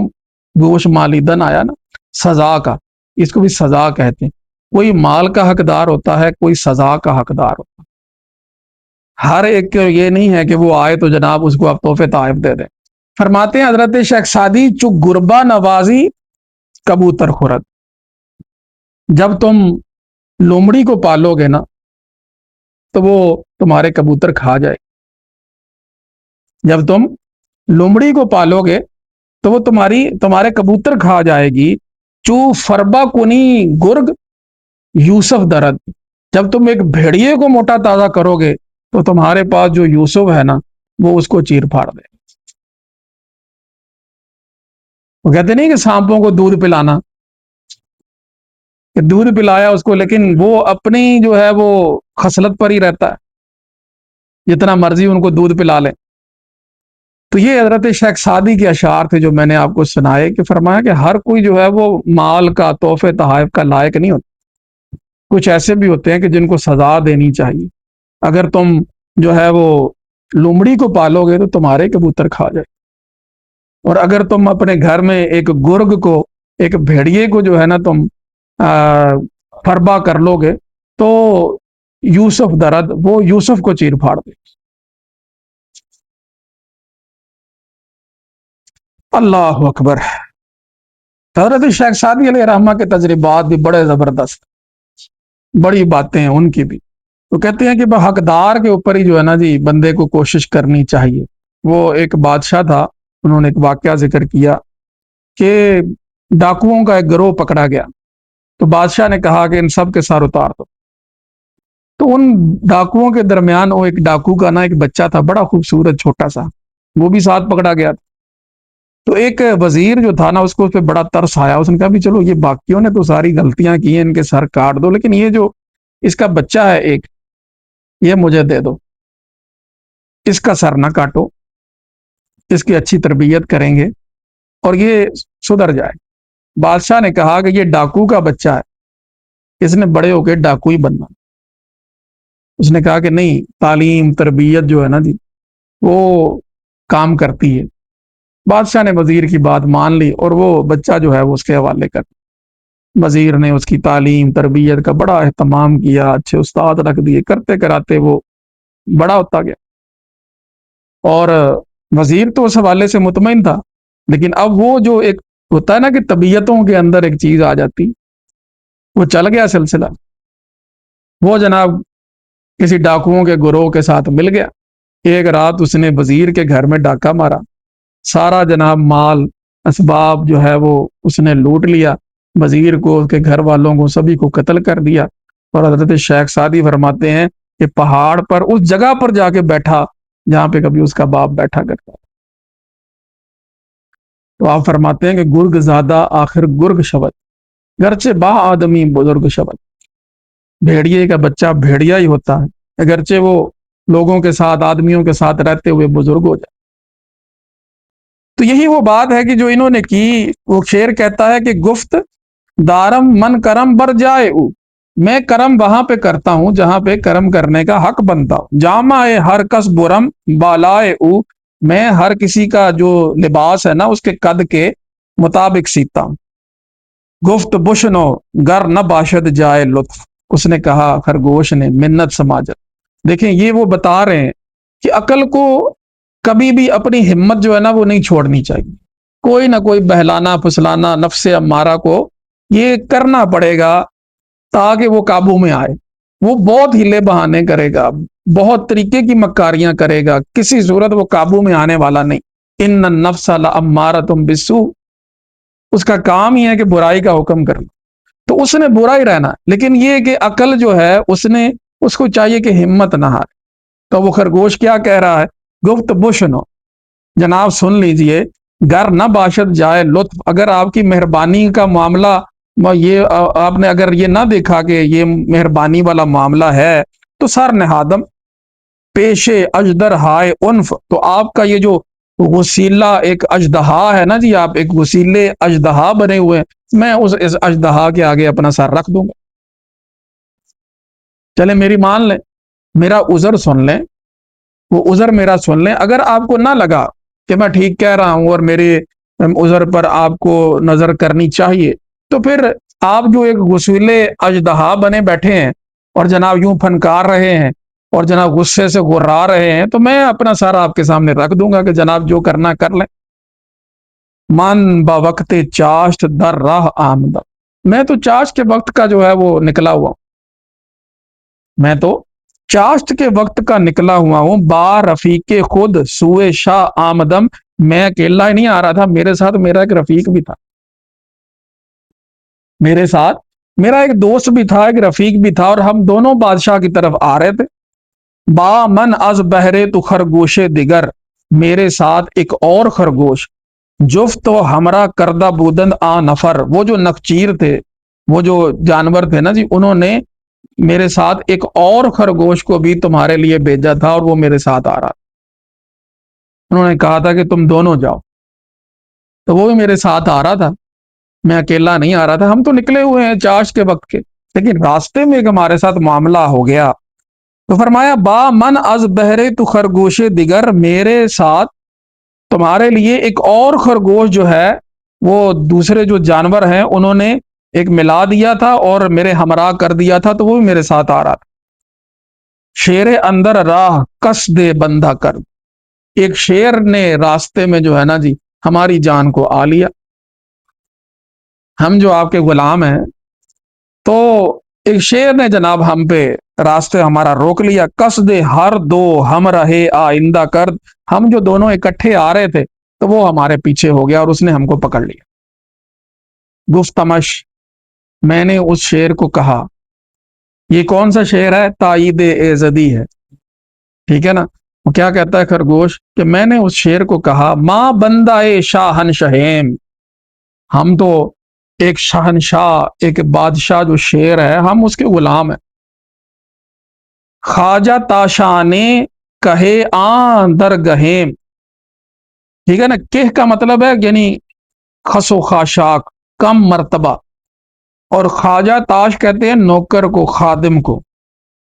گوشمالیدن آیا نا سزا کا، اس کو بھی سزا کہتے ہیں۔ کوئی مال کا حقدار ہوتا ہے، کوئی سزا کا حقدار ہوتا ہے۔ ہر ایک کو یہ نہیں ہے کہ وہ آئے تو جناب اس کو آپ تحفے تحائف دے دیں۔ فرماتے ہیں حضرت شیخ سعدی، چو گربا نوازی کبوتر خورد، جب تم لومڑی کو پالو گے نا تو وہ تمہارے کبوتر کھا جائے۔ جب تم لومڑی کو پالو گے تو وہ تمہارے کبوتر کھا جائے گی۔ چو فربا کنی گرگ یوسف درد، جب تم ایک بھیڑیے کو موٹا تازہ کرو گے تو تمہارے پاس جو یوسف ہے نا وہ اس کو چیر پھاڑ دے۔ وہ کہتے نہیں کہ سانپوں کو دودھ پلانا، کہ دودھ پلایا اس کو لیکن وہ اپنی جو ہے وہ خصلت پر ہی رہتا ہے، جتنا مرضی ان کو دودھ پلا لے۔ تو یہ حضرت شیخ سعدی کے اشعار تھے جو میں نے آپ کو سنائے، کہ فرمایا کہ ہر کوئی جو ہے وہ مال کا تحفے تحائف کا لائق نہیں ہوتا۔ کچھ ایسے بھی ہوتے ہیں کہ جن کو سزا دینی چاہیے۔ اگر تم جو ہے وہ لومڑی کو پالو گے تو تمہارے کبوتر کھا جائے، اور اگر تم اپنے گھر میں ایک گرگ کو، ایک بھیڑیے کو جو ہے نا تم فربا کر لو گے تو یوسف درد، وہ یوسف کو چیر پھاڑ دے۔ اللہ اکبر۔ حضرت شیخ سعدی علیہ رحمہ کے تجربات بھی بڑے زبردست، بڑی باتیں ہیں ان کی بھی۔ تو کہتے ہیں کہ حقدار کے اوپر ہی جو ہے نا جی بندے کو کوشش کرنی چاہیے۔ وہ ایک بادشاہ تھا، انہوں نے ایک واقعہ ذکر کیا کہ ڈاکوؤں کا ایک گروہ پکڑا گیا، تو بادشاہ نے کہا کہ ان سب کے سر اتار دو۔ تو ان ڈاکوؤں کے درمیان وہ ایک ڈاکو کا نا ایک بچہ تھا، بڑا خوبصورت چھوٹا سا، وہ بھی ساتھ پکڑا گیا تھا۔ تو ایک وزیر جو تھا نا اس کو اس پہ بڑا ترس آیا، اس نے کہا بھی چلو یہ باقیوں نے تو ساری غلطیاں کی ہیں، ان کے سر کاٹ دو، لیکن یہ جو اس کا بچہ ہے ایک، یہ مجھے دے دو، اس کا سر نہ کاٹو، اس کی اچھی تربیت کریں گے اور یہ سدھر جائے۔ بادشاہ نے کہا کہ یہ ڈاکو کا بچہ ہے، اس نے بڑے ہو کے ڈاکو ہی بننا۔ اس نے کہا کہ نہیں، تعلیم تربیت جو ہے نا جی وہ کام کرتی ہے۔ بادشاہ نے وزیر کی بات مان لی اور وہ بچہ جو ہے وہ اس کے حوالے کر، وزیر نے اس کی تعلیم تربیت کا بڑا اہتمام کیا، اچھے استاد رکھ دیے، کرتے کراتے وہ بڑا ہوتا گیا۔ اور وزیر تو اس حوالے سے مطمئن تھا، لیکن اب وہ جو ایک ہوتا ہے نا کہ طبیعتوں کے اندر ایک چیز آ جاتی، وہ چل گیا سلسلہ۔ وہ جناب کسی ڈاکوؤں کے گروہ کے ساتھ مل گیا، ایک رات اس نے وزیر کے گھر میں ڈاکہ مارا، سارا جناب مال اسباب جو ہے وہ اس نے لوٹ لیا، وزیر کو، اس کے گھر والوں کو، سبھی کو قتل کر دیا۔ اور حضرت شیخ سعدی فرماتے ہیں کہ پہاڑ پر اس جگہ پر جا کے بیٹھا جہاں پہ کبھی اس کا باپ بیٹھا کرتا۔ تو آپ فرماتے ہیں کہ گرگ زادہ آخر گرگ شبد، گرچہ با آدمی بزرگ شبد، بھیڑیے کا بچہ بھیڑیا ہی ہوتا ہے، اگرچہ وہ لوگوں کے ساتھ، آدمیوں کے ساتھ رہتے ہوئے بزرگ ہو جائے۔ تو یہی وہ بات ہے کہ جو انہوں نے کی۔ وہ شعر کہتا ہے کہ گفت دارم من کرم بر جائے او، میں کرم وہاں پہ کرتا ہوں جہاں پہ کرم کرنے کا حق بنتا ہوں۔ جامع ہر کس برم بالائے او، میں ہر کسی کا جو لباس ہے نا اس کے قد کے مطابق سیتا ہوں۔ گفت بشنو گر نہ باشد جائے لطف، اس نے کہا خرگوش نے منت سماجت۔ دیکھیں یہ وہ بتا رہے ہیں کہ عقل کو کبھی بھی اپنی ہمت جو ہے نا وہ نہیں چھوڑنی چاہیے، کوئی نہ کوئی بہلانا پھسلانا نفس امارہ کو یہ کرنا پڑے گا تاکہ وہ قابو میں آئے۔ وہ بہت ہیلے بہانے کرے گا، بہت طریقے کی مکاریاں کرے گا، کسی صورت وہ قابو میں آنے والا نہیں۔ ان النفس لامارۃ بالسوء، اس کا کام ہی ہے کہ برائی کا حکم کرنا، تو اس نے برا ہی رہنا۔ لیکن یہ کہ عقل جو ہے اس کو چاہیے کہ ہمت نہ ہارے۔ تو وہ خرگوش کیا کہہ رہا ہے؟ گفت بشنو، جناب سن لیجئے، گر نہ باشد جائے لطف، اگر آپ کی مہربانی کا معاملہ یہ آپ نے اگر یہ نہ دیکھا کہ یہ مہربانی والا معاملہ ہے تو سر نہادم پیش اجدر ہائے انف، تو آپ کا یہ جو وسیلہ ایک اژدہا ہے نا جی، آپ ایک وسیلے اژدہا بنے ہوئے، میں اس اژدہا کے آگے اپنا سر رکھ دوں گا۔ چلے میری مان لیں، میرا عذر سن لیں، وہ عذر میرا سن لیں۔ اگر آپ کو نہ لگا کہ میں ٹھیک کہہ رہا ہوں اور میرے عذر پر آپ کو نظر کرنی چاہیے، تو پھر آپ جو ایک غسیلے اژدہا بنے بیٹھے ہیں اور جناب یوں پھنکار رہے ہیں اور جناب غصے سے غرا رہے ہیں، تو میں اپنا سر آپ کے سامنے رکھ دوں گا کہ جناب جو کرنا کر لیں۔ من با وقت چاشت در راہ آمد، میں تو چاشت کے وقت کا جو ہے وہ نکلا ہوا ہوں، میں تو چاشت کے وقت کا نکلا ہوا ہوں، با رفیق خود سوئے شاہ آمدم، میں اکیلا ہی نہیں آ رہا تھا، میرے ساتھ میرا ایک رفیق بھی تھا، میرے ساتھ میرا ایک دوست بھی تھا، ایک رفیق بھی تھا، اور ہم دونوں بادشاہ کی طرف آ رہے تھے۔ با من از بہرے تو خرگوش دیگر، میرے ساتھ ایک اور خرگوش، جفت و ہمراہ کردہ بودند آ نفر، وہ جو نخچیر تھے، وہ جو جانور تھے نا جی، انہوں نے میرے ساتھ ایک اور خرگوش کو بھی تمہارے لیے بھیجا تھا، اور وہ میرے ساتھ آ رہا تھا۔ انہوں نے کہا تھا کہ تم دونوں جاؤ، تو وہ بھی میرے ساتھ آ رہا تھا، میں اکیلا نہیں آ رہا تھا۔ ہم تو نکلے ہوئے ہیں چاش کے وقت کے، لیکن راستے میں ایک ہمارے ساتھ معاملہ ہو گیا، تو فرمایا با من از بہرے تو خرگوش دیگر، میرے ساتھ تمہارے لیے ایک اور خرگوش جو ہے وہ دوسرے جو جانور ہیں انہوں نے ایک ملا دیا تھا اور میرے ہمراہ کر دیا تھا، تو وہ بھی میرے ساتھ آ رہا تھا۔ شیر اندر راہ کس دے بندہ کر، ایک شیر نے راستے میں جو ہے نا جی ہماری جان کو آ لیا، ہم جو آپ کے غلام ہیں، تو ایک شیر نے جناب ہم پہ راستے ہمارا روک لیا، کس دے ہر دو ہم رہے آئندہ کرد، ہم جو دونوں اکٹھے آ رہے تھے تو وہ ہمارے پیچھے ہو گیا اور اس نے ہم کو پکڑ لیا۔ گفتمش، میں نے اس شیر کو کہا، یہ کون سا شیر ہے؟ تائید ایزدی ہے، ٹھیک ہے نا؟ وہ کیا کہتا ہے خرگوش کہ میں نے اس شیر کو کہا، ماں بندہ شاہن شہیم، ہم تو ایک شہنشاہ، ایک بادشاہ جو شیر ہے، ہم اس کے غلام ہیں۔ خواجہ تاشانے کہے آن در گہیم، ٹھیک ہے نا؟ کہ کا مطلب ہے یعنی خس و خاشاک، کم مرتبہ، اور خواجہ تاش کہتے ہیں نوکر کو، خادم کو۔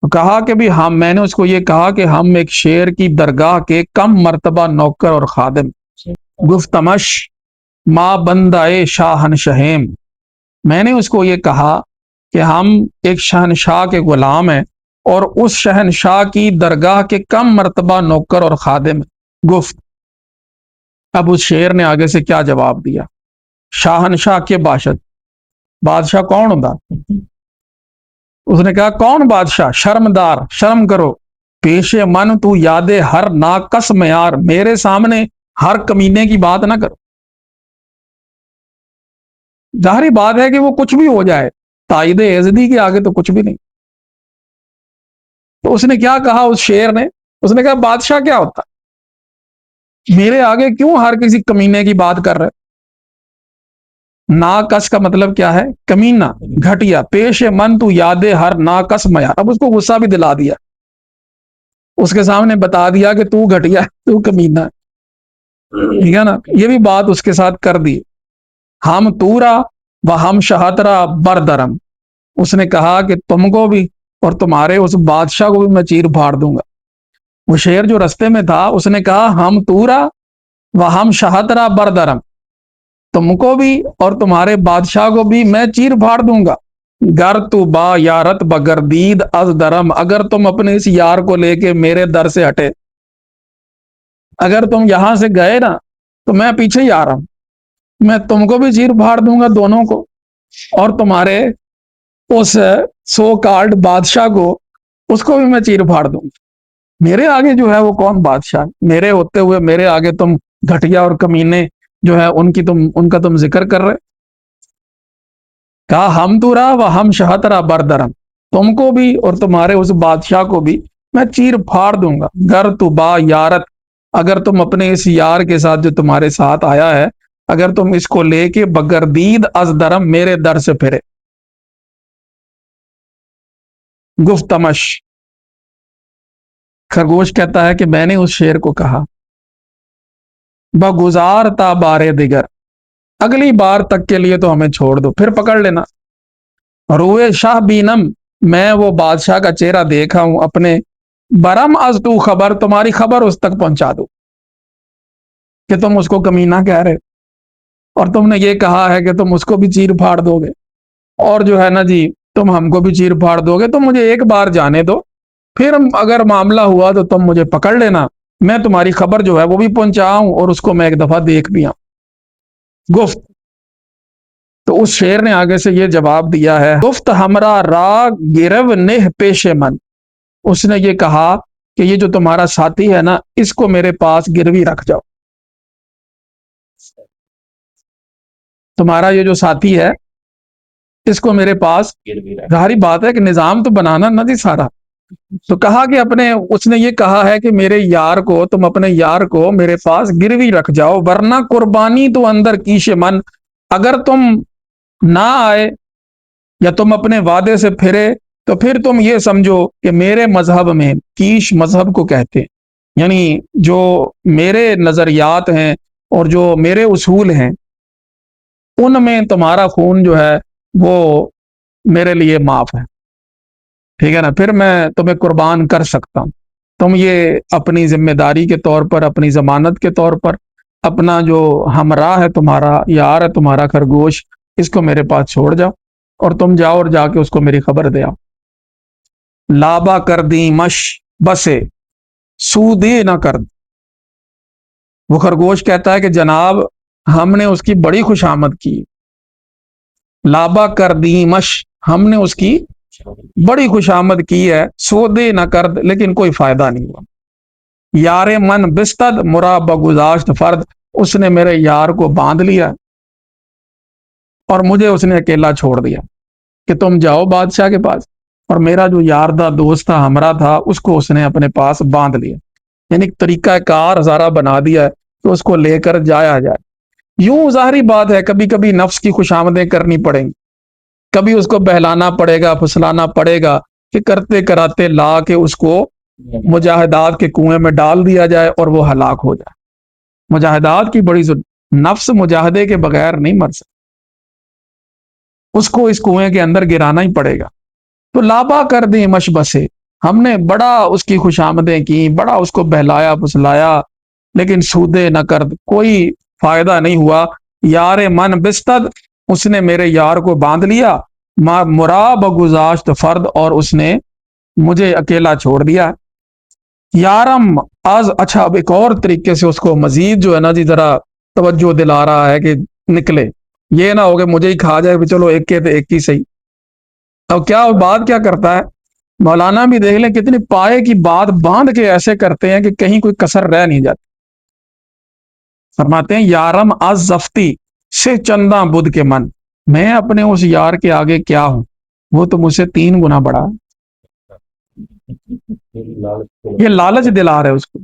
کہا کہ بھی ہم، میں نے اس کو یہ کہا کہ ہم ایک شیر کی درگاہ کے کم مرتبہ نوکر اور خادم۔ گفتمش ما بندہ شاہن شہیم، میں نے اس کو یہ کہا کہ ہم ایک شہنشاہ کے غلام ہیں اور اس شہنشاہ کی درگاہ کے کم مرتبہ نوکر اور خادم۔ گفت، اب اس شیر نے آگے سے کیا جواب دیا؟ شاہنشاہ کے باشد، بادشاہ کون ہوتا؟ اس نے کہا کون بادشاہ؟ شرمدار، شرم کرو، پیش من تو یاد ہر ناقص معیار، میرے سامنے ہر کمینے کی بات نہ کرو۔ ظاہری بات ہے کہ وہ کچھ بھی ہو جائے، تائید ایزدی کے آگے تو کچھ بھی نہیں۔ تو اس نے کیا کہا اس شیر نے؟ اس نے کہا بادشاہ کیا ہوتا، میرے آگے کیوں ہر کسی کمینے کی بات کر رہے؟ ناقص کا مطلب کیا ہے؟ کمینہ، گھٹیا، پیش من تو یاد ہر ناقص معیار۔ اب اس کو غصہ بھی دلا دیا، اس کے سامنے بتا دیا کہ تو گھٹیا، تو کمینہ، ٹھیک ہے نا؟ یہ بھی بات اس کے ساتھ کر دی۔ ہم تورا و ہم شہترا بردرم، اس نے کہا کہ تم کو بھی اور تمہارے اس بادشاہ کو بھی میں چیر پھاڑ دوں گا۔ وہ شیر جو رستے میں تھا اس نے کہا ہم تورا و ہم شہترا بردرم، تم کو بھی اور تمہارے بادشاہ کو بھی میں چیر پھاڑ دوں گا۔ گر تو با یارت بگردید از درم، اگر تم اپنے اس یار کو لے کے میرے در سے ہٹے، اگر تم یہاں سے گئے نا تو میں پیچھے ہی آ رہا ہوں، میں تم کو بھی چیر پھاڑ دوں گا دونوں کو، اور تمہارے اس سو کالڈ بادشاہ کو، اس کو بھی میں چیر پھاڑ دوں گا۔ میرے آگے جو ہے وہ کون بادشاہ؟ میرے ہوتے ہوئے میرے آگے تم گھٹیا اور کمینے جو ہے ان کا تم ذکر کر رہے۔ کہا ہم تو رہا و ہم شہترا بردرم، تم کو بھی اور تمہارے اس بادشاہ کو بھی میں چیر پھاڑ دوں گا۔ گر تو با یارت، اگر تم اپنے اس یار کے ساتھ جو تمہارے ساتھ آیا ہے، اگر تم اس کو لے کے بگردید از درم، میرے در سے پھرے۔ گفتمش، خرگوش کہتا ہے کہ میں نے اس شیر کو کہا، بگزار تا بارے دیگر، اگلی بار تک کے لیے تو ہمیں چھوڑ دو، پھر پکڑ لینا۔ روئے شاہ بینم، میں وہ بادشاہ کا چہرہ دیکھا ہوں اپنے، برم از تو خبر، تمہاری خبر اس تک پہنچا دو۔ کہ تم اس کو کمینہ کہہ رہے، اور تم نے یہ کہا ہے کہ تم اس کو بھی چیر پھاڑ دو گے، اور جو ہے نا جی تم ہم کو بھی چیر پھاڑ دو گے، تو مجھے ایک بار جانے دو، پھر اگر معاملہ ہوا تو تم مجھے پکڑ لینا، میں تمہاری خبر جو ہے وہ بھی پہنچاؤں اور اس کو میں ایک دفعہ دیکھ بھی آؤں۔ گفت، تو اس شیر نے آگے سے یہ جواب دیا ہے، گفت ہمرا را گرو نہ پیش من، اس نے یہ کہا کہ یہ جو تمہارا ساتھی ہے نا، اس کو میرے پاس گروی رکھ جاؤ، تمہارا یہ جو ساتھی ہے اس کو میرے پاس، ظاہری بات ہے کہ نظام تو بنانا نہ جی سارا، تو کہا کہ اس نے یہ کہا ہے کہ میرے یار کو، تم اپنے یار کو میرے پاس گروی رکھ جاؤ، ورنہ قربانی تو اندر کیش من، اگر تم نہ آئے یا تم اپنے وعدے سے پھرے تو پھر تم یہ سمجھو کہ میرے مذہب میں، کیش مذہب کو کہتے ہیں، یعنی جو میرے نظریات ہیں اور جو میرے اصول ہیں ان میں تمہارا خون جو ہے وہ میرے لیے معاف ہے، ٹھیک ہے نا، پھر میں تمہیں قربان کر سکتا ہوں، تم یہ اپنی ذمہ داری کے طور پر، اپنی ضمانت کے طور پر، اپنا جو ہمراہ ہے تمہارا، یار ہے تمہارا خرگوش، اس کو میرے پاس چھوڑ جاؤ، اور تم جاؤ اور جا کے اس کو میری خبر دے آؤ۔ لابا کر دی مش بسے سودے نہ کر، وہ خرگوش کہتا ہے کہ جناب ہم نے اس کی بڑی خوشامد کی، لابا کر دی مش، ہم نے اس کی بڑی خوشامد کی ہے، سودے نہ کرد، لیکن کوئی فائدہ نہیں ہوا، یار من بستد مرا بگزاشت فرد، اس نے میرے یار کو باندھ لیا اور مجھے اس نے اکیلا چھوڑ دیا کہ تم جاؤ بادشاہ کے پاس، اور میرا جو یار دا دوست تھا، ہمراہ تھا، اس کو اس نے اپنے پاس باندھ لیا، یعنی طریقہ کار ہزارہ بنا دیا ہے تو اس کو لے کر جایا جائے۔ یوں ظاہری بات ہے کبھی کبھی نفس کی خوشامدیں کرنی پڑیں گی، کبھی اس کو بہلانا پڑے گا، پھسلانا پڑے گا، کہ کرتے کراتے لا کے اس کو مجاہدات کے کنویں میں ڈال دیا جائے اور وہ ہلاک ہو جائے۔ مجاہدات کی بڑی ضرورت، نفس مجاہدے کے بغیر نہیں مر سکتا، اس کو اس کنویں کے اندر گرانا ہی پڑے گا۔ تو لابا کر دیں مش بسے، ہم نے بڑا اس کی خوشامدیں کی، بڑا اس کو بہلایا پھسلایا، لیکن سودے نہ کر، کوئی فائدہ نہیں ہوا، یار من بستد، اس نے میرے یار کو باندھ لیا، مراب گزاشت فرد، اور اس نے مجھے اکیلا چھوڑ دیا۔ یارم آز، اچھا اب ایک اور طریقے سے اس کو مزید جو ہے نا جی ذرا توجہ دلا رہا ہے کہ نکلے، یہ نہ ہو کہ مجھے ہی کھا جائے کہ چلو ایک کے تو ایک ہی صحیح۔ اب کیا بات کیا کرتا ہے مولانا بھی دیکھ لیں، کتنی پائے کی بات باندھ کے ایسے کرتے ہیں کہ کہیں کوئی کسر رہ نہیں جاتی۔ فرماتے ہیں یارم از زفتی سے چندہ بدھ کے من، میں اپنے اس یار کے آگے کیا ہوں، وہ تو مجھ سے 3 گنا بڑا، یہ لالچ دلا رہے اس کو۔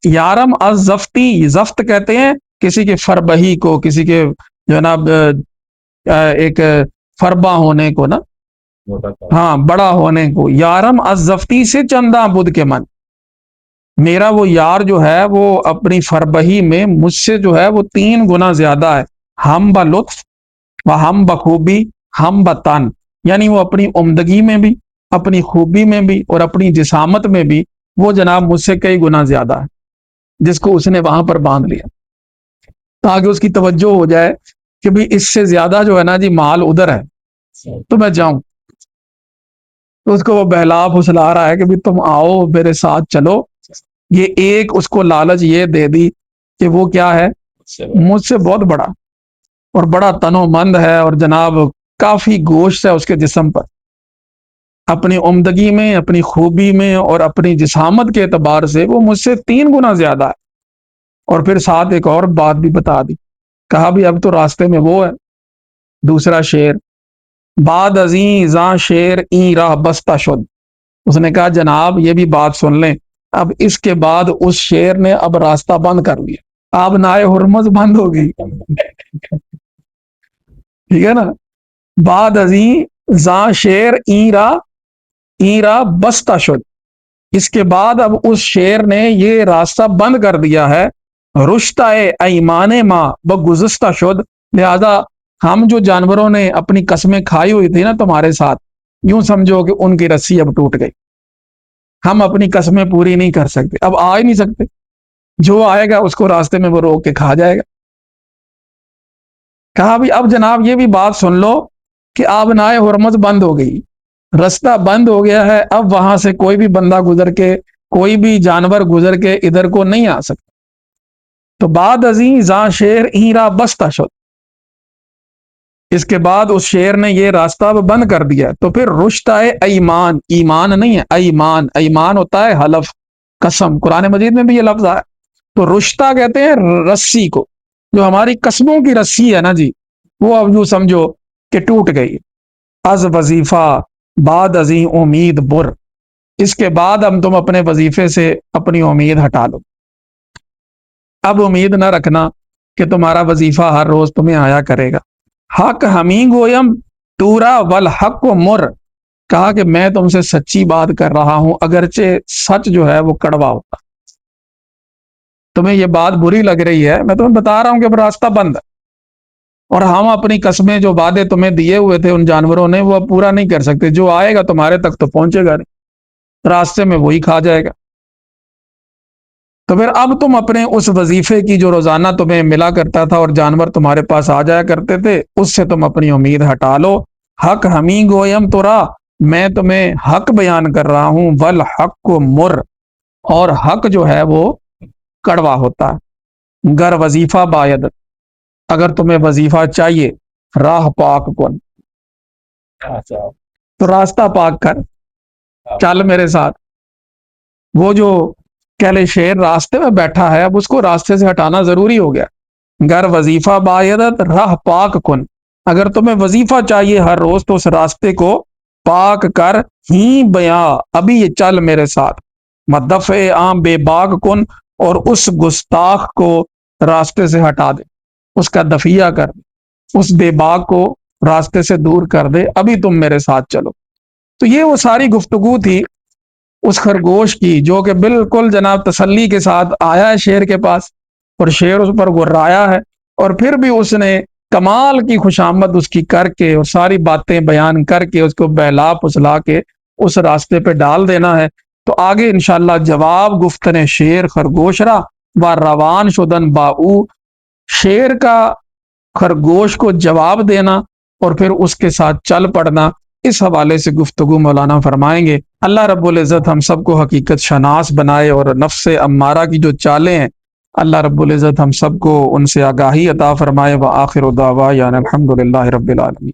یارم از زفتی، زفت کہتے ہیں کسی کے فربہی کو، کسی کے جناب ایک فربا ہونے کو نا، ہاں بڑا ہونے کو، یارم از زفتی سے چندہ بدھ کے من، میرا وہ یار جو ہے وہ اپنی فربہی میں مجھ سے جو ہے وہ 3 گنا زیادہ ہے، ہم بلطف و ہم بخوبی ہم بتن، یعنی وہ اپنی عمدگی میں بھی، اپنی خوبی میں بھی، اور اپنی جسامت میں بھی وہ جناب مجھ سے کئی گنا زیادہ ہے، جس کو اس نے وہاں پر باندھ لیا تاکہ اس کی توجہ ہو جائے کہ بھی اس سے زیادہ جو ہے نا جی مال ادھر ہے تو میں جاؤں، تو اس کو وہ بہلا پھسلا رہا ہے کہ بھی تم آؤ میرے ساتھ چلو، یہ ایک اس کو لالچ یہ دے دی کہ وہ کیا ہے، مجھ سے بہت بڑا اور بڑا تنو مند ہے، اور جناب کافی گوشت ہے اس کے جسم پر، اپنی عمدگی میں، اپنی خوبی میں، اور اپنی جسامت کے اعتبار سے وہ مجھ سے 3 گنا زیادہ ہے۔ اور پھر ساتھ ایک اور بات بھی بتا دی، کہا بھی اب تو راستے میں وہ ہے دوسرا شیر، بعد ازیں زاں شیر این راہ بستہ شد، اس نے کہا جناب یہ بھی بات سن لیں، اب اس کے بعد اس شیر نے اب راستہ بند کر لیا، اب نائے حرمت بند ہو گئی، ٹھیک ہے نا، بعد ازیں زاں شیر این راہ بستہ شد، اس کے بعد اب اس شیر نے یہ راستہ بند کر دیا ہے، رشتہ ایمان ماں بگزشتہ شد، لہذا ہم جو جانوروں نے اپنی قسمیں کھائی ہوئی تھی نا تمہارے ساتھ، یوں سمجھو کہ ان کی رسی اب ٹوٹ گئی، ہم اپنی قسمیں پوری نہیں کر سکتے، اب آ ہی نہیں سکتے، جو آئے گا اس کو راستے میں وہ روک کے کھا جائے گا۔ کہا بھی اب جناب یہ بھی بات سن لو کہ آبنائے حرمت بند ہو گئی، رستہ بند ہو گیا ہے، اب وہاں سے کوئی بھی بندہ گزر کے، کوئی بھی جانور گزر کے ادھر کو نہیں آ سکتا۔ تو بعد ازیں زاں شیر ایرا بستہ شد، اس کے بعد اس شیر نے یہ راستہ بند کر دیا۔ تو پھر رشتہ ایمان، ایمان نہیں ہے ایمان، ایمان ہوتا ہے حلف، قسم، قرآن مجید میں بھی یہ لفظ آیا۔ تو رشتہ کہتے ہیں رسی کو، جو ہماری قسموں کی رسی ہے نا جی، وہ اب یوں سمجھو کہ ٹوٹ گئی۔ از وظیفہ بعد ازیں امید بر، اس کے بعد ہم تم اپنے وظیفے سے اپنی امید ہٹا لو۔ اب امید نہ رکھنا کہ تمہارا وظیفہ ہر روز تمہیں آیا کرے گا۔ حق ہمیں گویم تورا والحق و مر، کہا کہ میں تم سے سچی بات کر رہا ہوں اگرچہ سچ جو ہے وہ کڑوا ہوتا۔ تمہیں یہ بات بری لگ رہی ہے، میں تمہیں بتا رہا ہوں کہ اب راستہ بند ہے، اور ہم اپنی قسمیں جو وعدے تمہیں دیے ہوئے تھے ان جانوروں نے، وہ اب پورا نہیں کر سکتے۔ جو آئے گا تمہارے تک تو پہنچے گا نہیں، راستے میں وہی کھا جائے گا۔ تو پھر اب تم اپنے اس وظیفے کی جو روزانہ تمہیں ملا کرتا تھا اور جانور تمہارے پاس آ جایا کرتے تھے، اس سے تم اپنی امید ہٹا لو۔ حق ہمیں گویم تورا، میں تمہیں حق بیان کر رہا ہوں، والحق کو مر، اور حق جو ہے وہ کڑوا ہوتا ہے۔ گر وظیفہ باید، اگر تمہیں وظیفہ چاہیے، راہ پاک کن، تو راستہ پاک کر، چل میرے ساتھ۔ وہ جو کہلے شیر راستے میں بیٹھا ہے، اب اس کو راستے سے ہٹانا ضروری ہو گیا۔ گر وظیفہ بایدت راہ پاک کن، اگر تمہیں وظیفہ چاہیے ہر روز تو اس راستے کو پاک کر، ہی بیاں، ابھی یہ چل میرے ساتھ۔ مدفع عام بے باک کن، اور اس گستاخ کو راستے سے ہٹا دے، اس کا دفیہ کر دے، اس بے باک کو راستے سے دور کر دے، ابھی تم میرے ساتھ چلو۔ تو یہ وہ ساری گفتگو تھی اس خرگوش کی، جو کہ بالکل جناب تسلی کے ساتھ آیا ہے شیر کے پاس، اور شیر اس پر گرایا ہے، اور پھر بھی اس نے کمال کی خوشامد اس کی کر کے اور ساری باتیں بیان کر کے اس کو بہلا پسلا کے اس راستے پہ ڈال دینا ہے۔ تو آگے انشاءاللہ جواب گفتن شیر خرگوش را و روان شدن باؤ، شیر کا خرگوش کو جواب دینا اور پھر اس کے ساتھ چل پڑنا، اس حوالے سے گفتگو مولانا فرمائیں گے۔ اللہ رب العزت ہم سب کو حقیقت شناس بنائے، اور نفس امارہ کی جو چالیں ہیں، اللہ رب العزت ہم سب کو ان سے آگاہی عطا فرمائے۔ وآخر دعوانا الحمد للہ رب العالمین۔